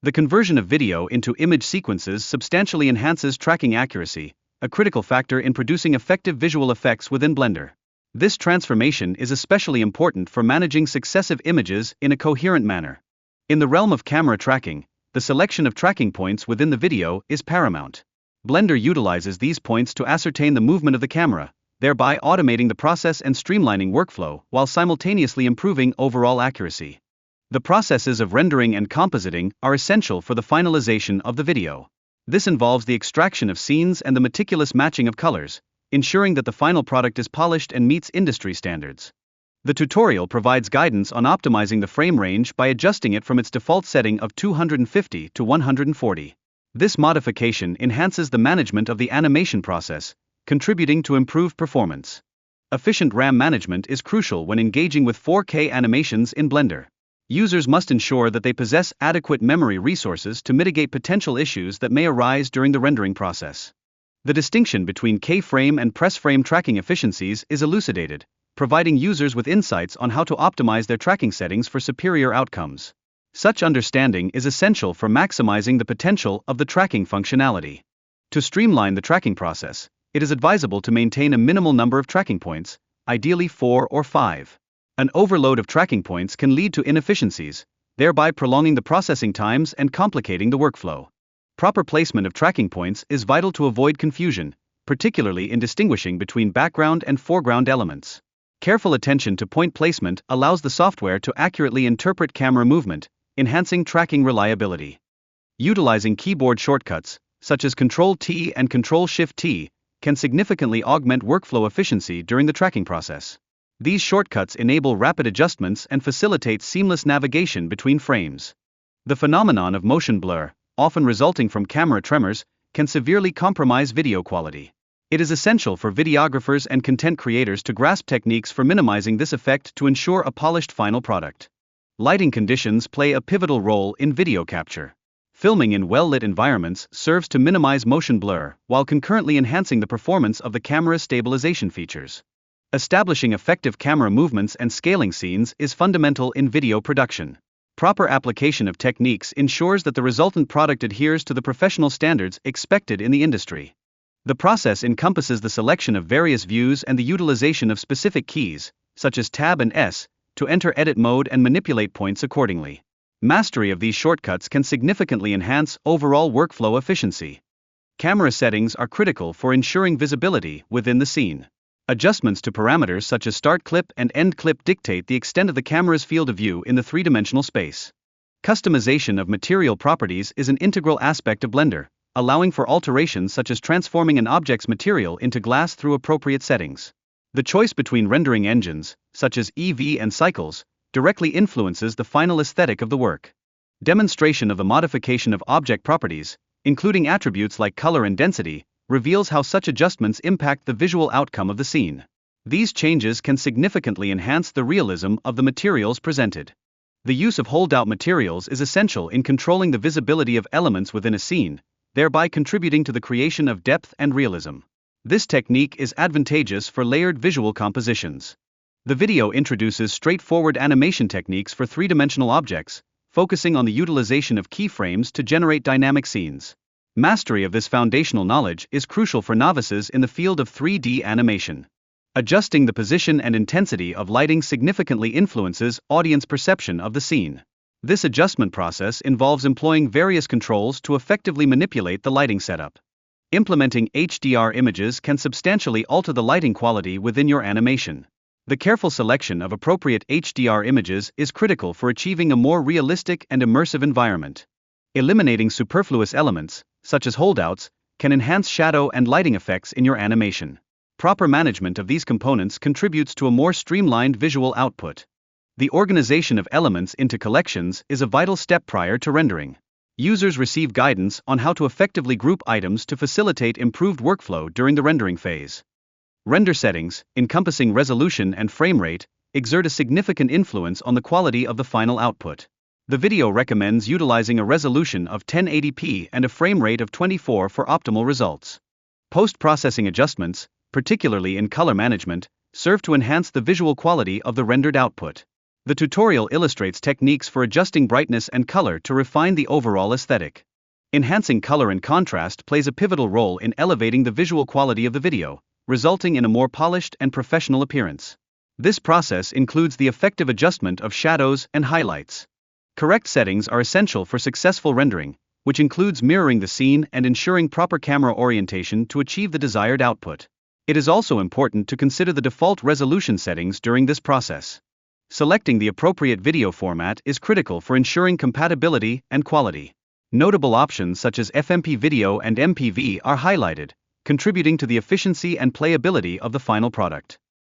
The conversion of video into image sequences substantially enhances tracking accuracy, a critical factor in producing effective visual effects within Blender. This transformation is especially important for managing successive images in a coherent manner. In the realm of camera tracking, the selection of tracking points within the video is paramount. Blender utilizes these points to ascertain the movement of the camera, thereby automating the process and streamlining workflow while simultaneously improving overall accuracy. The processes of rendering and compositing are essential for the finalization of the video. This involves the extraction of scenes and the meticulous matching of colors, ensuring that the final product is polished and meets industry standards. The tutorial provides guidance on optimizing the frame range by adjusting it from its default setting of 250 to 140. This modification enhances the management of the animation process, contributing to improved performance. Efficient RAM management is crucial when engaging with 4K animations in Blender. Users must ensure that they possess adequate memory resources to mitigate potential issues that may arise during the rendering process. The distinction between K-frame and press frame tracking efficiencies is elucidated, providing users with insights on how to optimize their tracking settings for superior outcomes. Such understanding is essential for maximizing the potential of the tracking functionality. To streamline the tracking process, it is advisable to maintain a minimal number of tracking points, ideally 4 or 5. An overload of tracking points can lead to inefficiencies, thereby prolonging the processing times and complicating the workflow. Proper placement of tracking points is vital to avoid confusion, particularly in distinguishing between background and foreground elements. Careful attention to point placement allows the software to accurately interpret camera movement, enhancing tracking reliability. Utilizing keyboard shortcuts, such as Ctrl-T and Ctrl-Shift-T, can significantly augment workflow efficiency during the tracking process. These shortcuts enable rapid adjustments and facilitate seamless navigation between frames. The phenomenon of motion blur, often resulting from camera tremors, can severely compromise video quality. It is essential for videographers and content creators to grasp techniques for minimizing this effect to ensure a polished final product. Lighting conditions play a pivotal role in video capture. Filming in well-lit environments serves to minimize motion blur while concurrently enhancing the performance of the camera's stabilization features. Establishing effective camera movements and scaling scenes is fundamental in video production. Proper application of techniques ensures that the resultant product adheres to the professional standards expected in the industry. The process encompasses the selection of various views and the utilization of specific keys, such as Tab and S, to enter edit mode and manipulate points accordingly. Mastery of these shortcuts can significantly enhance overall workflow efficiency. Camera settings are critical for ensuring visibility within the scene. Adjustments to parameters such as start clip and end clip dictate the extent of the camera's field of view in the three-dimensional space. Customization of material properties is an integral aspect of Blender, allowing for alterations such as transforming an object's material into glass through appropriate settings. The choice between rendering engines, such as EV and Cycles, directly influences the final aesthetic of the work. Demonstration of the modification of object properties, including attributes like color and density, reveals how such adjustments impact the visual outcome of the scene. These changes can significantly enhance the realism of the materials presented. The use of holdout materials is essential in controlling the visibility of elements within a scene, thereby contributing to the creation of depth and realism. This technique is advantageous for layered visual compositions. The video introduces straightforward animation techniques for three-dimensional objects, focusing on the utilization of keyframes to generate dynamic scenes. Mastery of this foundational knowledge is crucial for novices in the field of 3D animation. Adjusting the position and intensity of lighting significantly influences audience perception of the scene. This adjustment process involves employing various controls to effectively manipulate the lighting setup. Implementing HDR images can substantially alter the lighting quality within your animation. The careful selection of appropriate HDR images is critical for achieving a more realistic and immersive environment. Eliminating superfluous elements, such as holdouts, can enhance shadow and lighting effects in your animation. Proper management of these components contributes to a more streamlined visual output. The organization of elements into collections is a vital step prior to rendering. Users receive guidance on how to effectively group items to facilitate improved workflow during the rendering phase. Render settings, encompassing resolution and frame rate, exert a significant influence on the quality of the final output. The video recommends utilizing a resolution of 1080p and a frame rate of 24 for optimal results. Post-processing adjustments, particularly in color management, serve to enhance the visual quality of the rendered output. The tutorial illustrates techniques for adjusting brightness and color to refine the overall aesthetic. Enhancing color and contrast plays a pivotal role in elevating the visual quality of the video, resulting in a more polished and professional appearance. This process includes the effective adjustment of shadows and highlights. Correct settings are essential for successful rendering, which includes mirroring the scene and ensuring proper camera orientation to achieve the desired output. It is also important to consider the default resolution settings during this process. Selecting the appropriate video format is critical for ensuring compatibility and quality. Notable options such as FMP video and MPV are highlighted, contributing to the efficiency and playability of the final product.